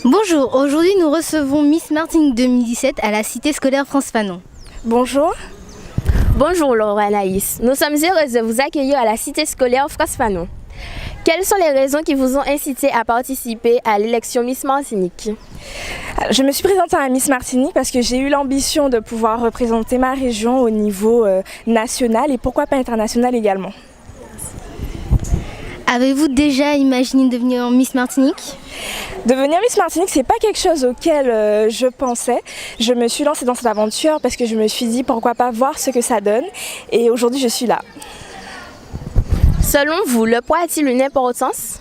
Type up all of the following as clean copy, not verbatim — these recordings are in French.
Bonjour, aujourd'hui nous recevons Miss Martinique 2017 à la Cité scolaire France Fanon. Bonjour. Bonjour Laura Anaïs, nous sommes heureuses de vous accueillir à la Cité scolaire France Fanon. Quelles sont les raisons qui vous ont incité à participer à l'élection Miss Martinique? Je me suis présentée à Miss Martinique parce que j'ai eu l'ambition de pouvoir représenter ma région au niveau national et pourquoi pas international également. Avez-vous déjà imaginé devenir Miss Martinique? Devenir Miss Martinique, c'est pas quelque chose auquel je pensais. Je me suis lancée dans cette aventure parce que je me suis dit pourquoi pas voir ce que ça donne et aujourd'hui je suis là. Selon vous, le poids a-t-il une importance?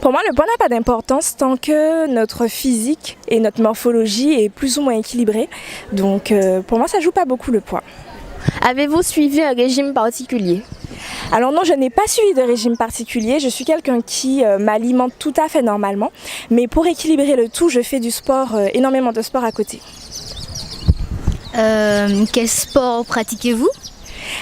Pour moi, le poids n'a pas d'importance tant que notre physique et notre morphologie est plus ou moins équilibrée. Donc pour moi, ça joue pas beaucoup le poids. Avez-vous suivi un régime particulier? Alors non, je n'ai pas suivi de régime particulier. Je suis quelqu'un qui m'alimente tout à fait normalement. Mais pour équilibrer le tout, je fais du sport, énormément de sport à côté. Quel sport pratiquez-vous?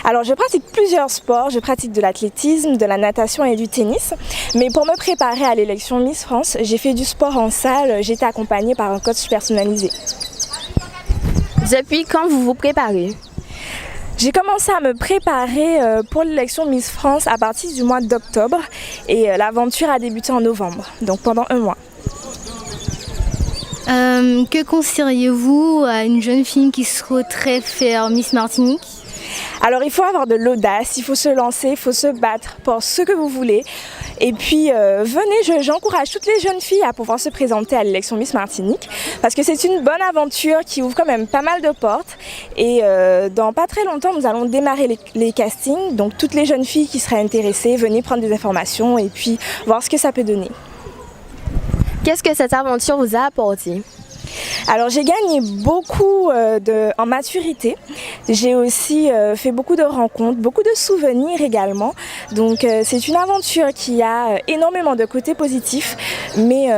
Alors je pratique plusieurs sports, je pratique de l'athlétisme, de la natation et du tennis. Mais pour me préparer à l'élection Miss France, j'ai fait du sport en salle, j'ai été accompagnée par un coach personnalisé. Depuis quand vous vous préparez? J'ai commencé à me préparer pour l'élection Miss France à partir du mois d'octobre et l'aventure a débuté en novembre, donc pendant un mois. Que conseilleriez-vous à une jeune fille qui souhaiterait faire Miss Martinique? Alors il faut avoir de l'audace, il faut se lancer, il faut se battre pour ce que vous voulez. Et puis venez, j'encourage toutes les jeunes filles à pouvoir se présenter à l'élection Miss Martinique parce que c'est une bonne aventure qui ouvre quand même pas mal de portes. Et dans pas très longtemps, nous allons démarrer les castings. Donc toutes les jeunes filles qui seraient intéressées, venez prendre des informations et puis voir ce que ça peut donner. Qu'est-ce que cette aventure vous a apporté? Alors j'ai gagné beaucoup en maturité, j'ai aussi fait beaucoup de rencontres, beaucoup de souvenirs également. Donc c'est une aventure qui a énormément de côtés positifs, mais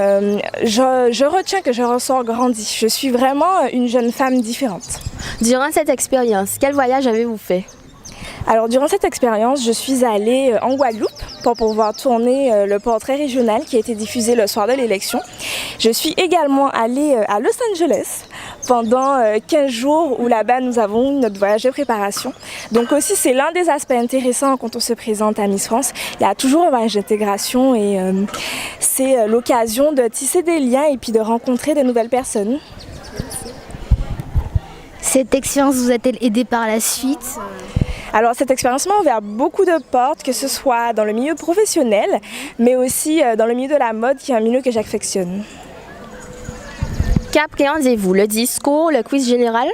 je retiens que je ressors grandie. Je suis vraiment une jeune femme différente. Durant cette expérience, quel voyage avez-vous fait? Alors durant cette expérience, je suis allée en Guadeloupe pour pouvoir tourner le portrait régional qui a été diffusé le soir de l'élection. Je suis également allée à Los Angeles pendant 15 jours où là-bas nous avons notre voyage de préparation. Donc aussi c'est l'un des aspects intéressants quand on se présente à Miss France. Il y a toujours un voyage d'intégration et c'est l'occasion de tisser des liens et puis de rencontrer de nouvelles personnes. Cette expérience vous a-t-elle aidé par la suite? Alors cette expérience m'a ouvert beaucoup de portes, que ce soit dans le milieu professionnel, mais aussi dans le milieu de la mode, qui est un milieu que j'affectionne. Qu'appréhendez-vous? Le discours, le quiz général?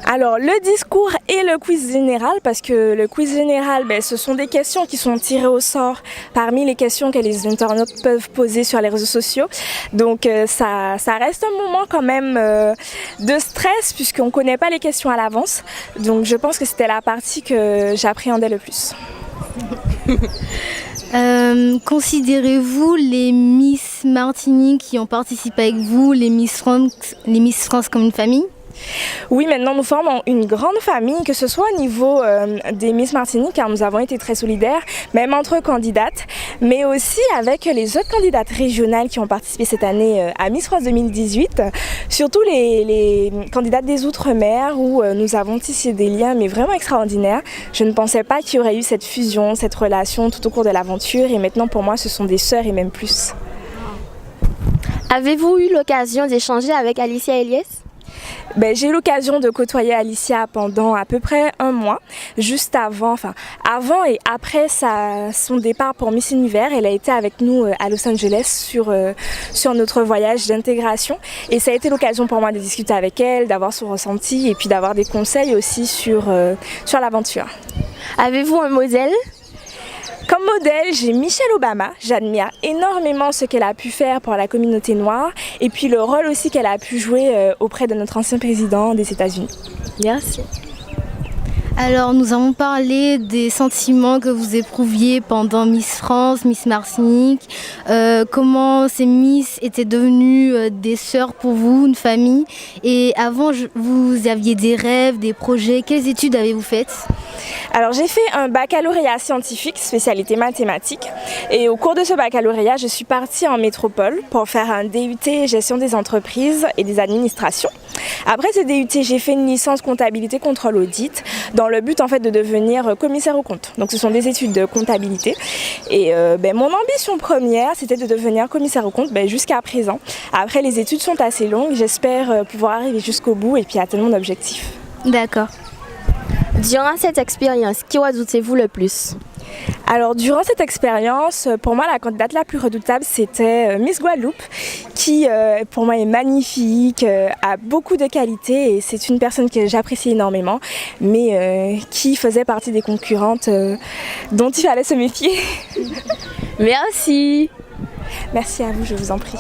Alors le discours et le quiz général, parce que le quiz général, ce sont des questions qui sont tirées au sort parmi les questions que les internautes peuvent poser sur les réseaux sociaux. Donc ça reste un moment quand même de stress puisqu'on ne connaît pas les questions à l'avance. Donc je pense que c'était la partie que j'appréhendais le plus. Considérez-vous les Miss Martinique qui ont participé avec vous, les Miss France comme une famille? Oui, maintenant nous formons une grande famille, que ce soit au niveau des Miss Martinique, car nous avons été très solidaires, même entre candidates, mais aussi avec les autres candidates régionales qui ont participé cette année à Miss France 2018, surtout les candidates des Outre-mer où nous avons tissé des liens mais vraiment extraordinaires. Je ne pensais pas qu'il y aurait eu cette fusion, cette relation tout au cours de l'aventure et maintenant pour moi ce sont des sœurs et même plus. Avez-vous eu l'occasion d'échanger avec Alicia Eliès? J'ai eu l'occasion de côtoyer Alicia pendant à peu près un mois, juste avant et après son départ pour Miss Univers. Elle a été avec nous à Los Angeles sur notre voyage d'intégration et ça a été l'occasion pour moi de discuter avec elle, d'avoir son ressenti et puis d'avoir des conseils aussi sur l'aventure. Avez-vous un modèle? Comme modèle, j'ai Michelle Obama. J'admire énormément ce qu'elle a pu faire pour la communauté noire et puis le rôle aussi qu'elle a pu jouer auprès de notre ancien président des États-Unis. Merci. Alors, nous avons parlé des sentiments que vous éprouviez pendant Miss France, Miss Martinique, comment ces Miss étaient devenues des sœurs pour vous, une famille. Et avant, vous aviez des rêves, des projets. Quelles études avez-vous faites? Alors j'ai fait un baccalauréat scientifique, spécialité mathématiques. Et au cours de ce baccalauréat, je suis partie en métropole pour faire un DUT gestion des entreprises et des administrations. Après ce DUT, j'ai fait une licence comptabilité contrôle audit dans le but en fait de devenir commissaire aux comptes. Donc ce sont des études de comptabilité. Et mon ambition première, c'était de devenir commissaire aux comptes jusqu'à présent. Après, les études sont assez longues, j'espère pouvoir arriver jusqu'au bout et puis atteindre mon objectif. D'accord. Durant cette expérience, qui redoutez-vous le plus? Alors durant cette expérience, pour moi la candidate la plus redoutable c'était Miss Guadeloupe qui pour moi est magnifique, a beaucoup de qualités et c'est une personne que j'apprécie énormément mais qui faisait partie des concurrentes dont il fallait se méfier. Merci. Merci à vous, je vous en prie.